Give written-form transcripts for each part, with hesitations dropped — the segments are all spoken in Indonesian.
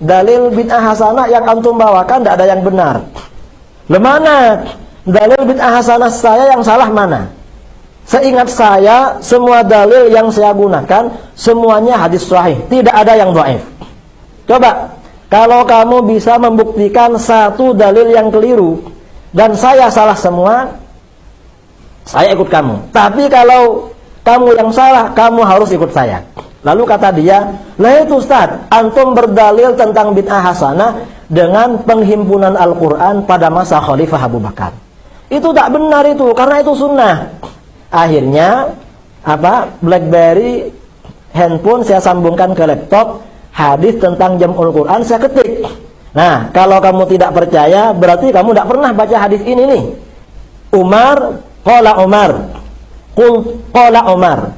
dalil bid'ah hasanah yang antum bawakan tidak ada yang benar. Lemana dalil bid'ah hasanah saya yang salah mana? Seingat saya, semua dalil yang saya gunakan semuanya hadis sahih, tidak ada yang dhaif. Coba, kalau kamu bisa membuktikan satu dalil yang keliru dan saya salah semua, saya ikut kamu. Tapi kalau kamu yang salah, kamu harus ikut saya. Lalu kata dia, lah itu Ustaz, antum berdalil tentang bid'ah hasanah dengan penghimpunan Al-Quran pada masa Khalifah Abu Bakar. Itu tak benar itu, karena itu sunnah. Akhirnya, BlackBerry, handphone saya sambungkan ke laptop, hadis tentang jam'ul Quran saya ketik. Nah, kalau kamu tidak percaya, berarti kamu tidak pernah baca hadis ini nih. Qala Umar,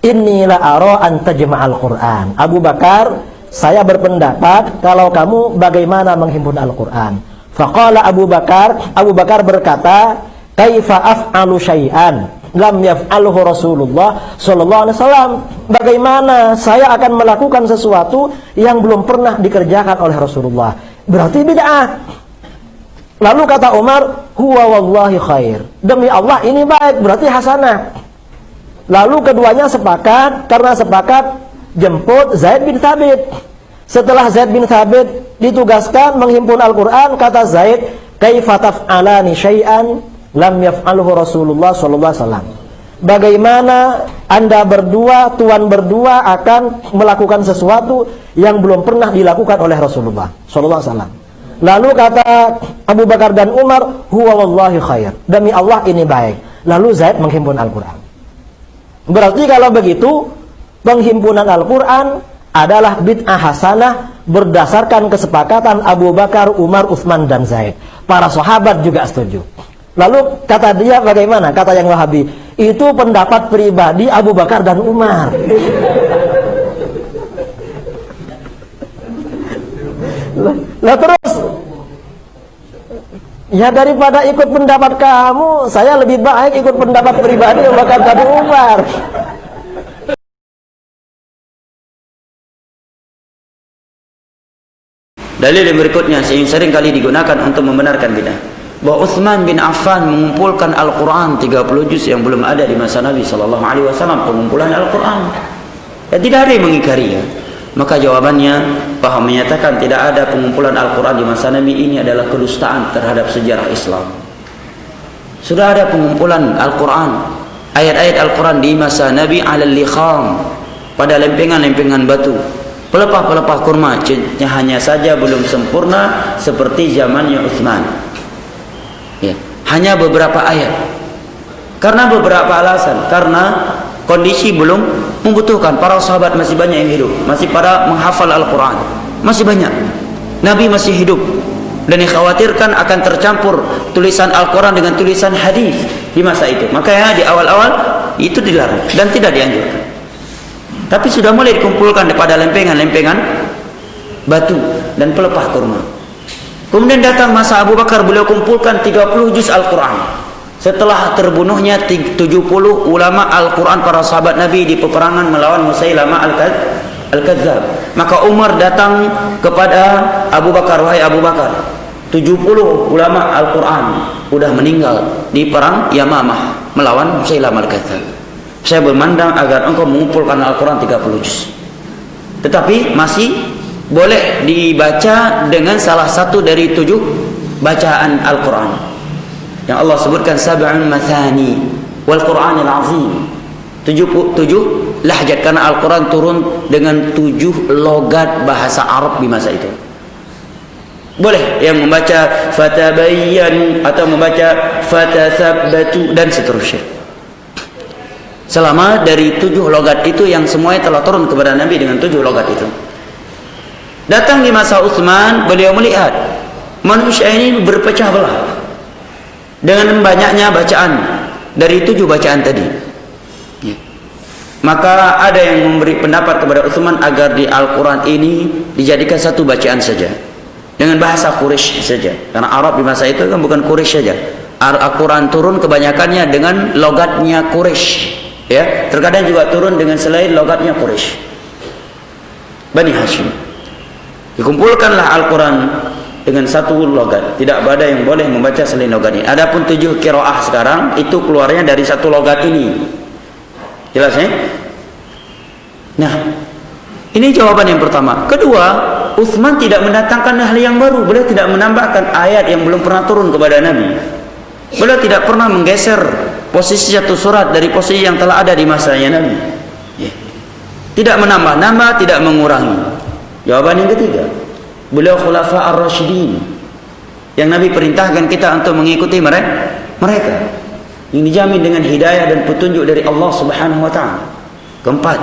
inni la ara an tajma'al Qur'an. Abu Bakar, saya berpendapat kalau kamu bagaimana menghimpun Al-Qur'an. Faqala Abu Bakar berkata, kaifa af'alu syai'an lam yaf'alhu Rasulullah sallallahu alaihi wasallam. Bagaimana saya akan melakukan sesuatu yang belum pernah dikerjakan oleh Rasulullah? Berarti bid'ah. Lalu kata Umar, huwa wallahi khair. Demi Allah ini baik, berarti hasanah. Lalu keduanya sepakat, karena sepakat jemput Zaid bin Thabit. Setelah Zaid bin Thabit ditugaskan menghimpun Al-Quran, kata Zaid, kaifa taf'alani syai'an lam yaf'alhu Rasulullah sallallahu alaihi wasallam. Bagaimana Anda berdua, tuan berdua akan melakukan sesuatu yang belum pernah dilakukan oleh Rasulullah sallallahu alaihi wasallam. Lalu kata Abu Bakar dan Umar, huwa wallahi khair. Demi Allah ini baik. Lalu Zaid menghimpun Al-Quran. Berarti kalau begitu, penghimpunan Al-Quran adalah bid'ah hasanah berdasarkan kesepakatan Abu Bakar, Umar, Utsman, dan Zaid. Para sahabat juga setuju. Lalu kata dia bagaimana? Kata yang Wahabi, itu pendapat pribadi Abu Bakar dan Umar. Lah terus, ya daripada ikut pendapat kamu, saya lebih baik ikut pendapat pribadi Abu Bakar dan Umar. Dalil yang berikutnya yang sering kali digunakan untuk membenarkan bid'ah, bahwa Utsman bin Affan mengumpulkan Al-Quran 30 juz yang belum ada di masa Nabi SAW, pengumpulan Al-Quran. Ya, tidak ada yang mengingkari ya. Maka jawabannya, bahwa menyatakan tidak ada pengumpulan Al-Quran di masa Nabi ini adalah kedustaan terhadap sejarah Islam. Sudah ada pengumpulan Al-Quran, ayat-ayat Al-Quran di masa Nabi alal likham, pada lempengan-lempengan batu, pelepah-pelepah kurma, hanya saja belum sempurna seperti zamannya Utsman. Ya, hanya beberapa ayat. Karena beberapa alasan, karena kondisi belum membutuhkan. Para sahabat masih banyak yang hidup, masih pada menghafal Al-Quran, masih banyak. Nabi masih hidup, dan dikhawatirkan akan tercampur tulisan Al-Quran dengan tulisan hadis di masa itu. Makanya di awal-awal itu dilarang dan tidak dianjurkan. Tapi sudah mulai dikumpulkan pada lempengan-lempengan batu dan pelepah kurma. Kemudian datang masa Abu Bakar, beliau kumpulkan 30 juz Al-Quran. Setelah terbunuhnya 70 ulama Al-Quran para sahabat Nabi di peperangan melawan Musailamah Al-Kadzab, maka Umar datang kepada Abu Bakar, wahai Abu Bakar, 70 ulama Al-Quran sudah meninggal di perang Yamamah melawan Musailamah Al-Kadzab. Saya bermandang agar engkau mengumpulkan Al-Quran 30 juz. Tetapi masih boleh dibaca dengan salah satu dari 7 bacaan Al-Quran yang Allah sebutkan, sab'un mathani wal Qur'anil azim. 7 lahjat, karena Al-Quran turun dengan 7 logat bahasa Arab di masa itu. Boleh yang membaca fatabayyan atau membaca fatathabbatu dan seterusnya. Selama dari 7 logat itu yang semuanya telah turun kepada Nabi dengan 7 logat itu. Datang di masa Utsman, beliau melihat manusia ini berpecah belah dengan banyaknya bacaan dari 7 bacaan tadi. Ya. Maka ada yang memberi pendapat kepada Utsman agar di Al-Quran ini dijadikan satu bacaan saja dengan bahasa Quraisy saja, karena Arab di masa itu kan bukan Quraisy saja. Al-Quran turun kebanyakannya dengan logatnya Quraisy, ya, terkadang juga turun dengan selain logatnya Quraisy, Bani Hashim. Dikumpulkanlah Al-Quran dengan satu logat. Tidak ada yang boleh membaca selain logat ini. Adapun 7 qiraah sekarang itu keluarnya dari satu logat ini. Jelas ya? Nah, ini jawaban yang pertama. Kedua, Utsman tidak mendatangkan hal yang baru. Beliau tidak menambahkan ayat yang belum pernah turun kepada Nabi. Beliau tidak pernah menggeser posisi satu surat dari posisi yang telah ada di masanya Nabi. Tidak menambah-nambah, tidak mengurangi. Jawaban yang ketiga, beliau khulafa ar-rasyidin, yang Nabi perintahkan kita untuk mengikuti mereka, yang dijamin dengan hidayah dan petunjuk dari Allah Subhanahu wa taala. Keempat,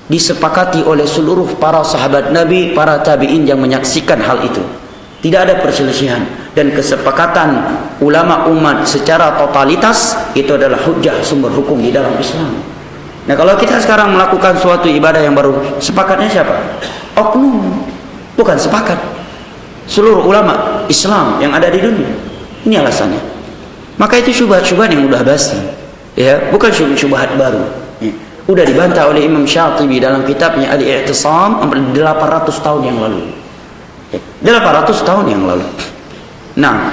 disepakati oleh seluruh para sahabat Nabi, para tabi'in yang menyaksikan hal itu. Tidak ada perselisihan, dan kesepakatan ulama umat secara totalitas itu adalah hujjah, sumber hukum di dalam Islam. Nah, kalau kita sekarang melakukan suatu ibadah yang baru, sepakatnya siapa? Oknum, bukan sepakat seluruh ulama Islam yang ada di dunia. Ini alasannya. Maka itu syubhat-syubhat yang udah basi, ya, bukan syubhat baru. Udah dibantah oleh Imam Syatibi dalam kitabnya Al-I'tisam 800 tahun yang lalu. 800 tahun yang lalu. Nah,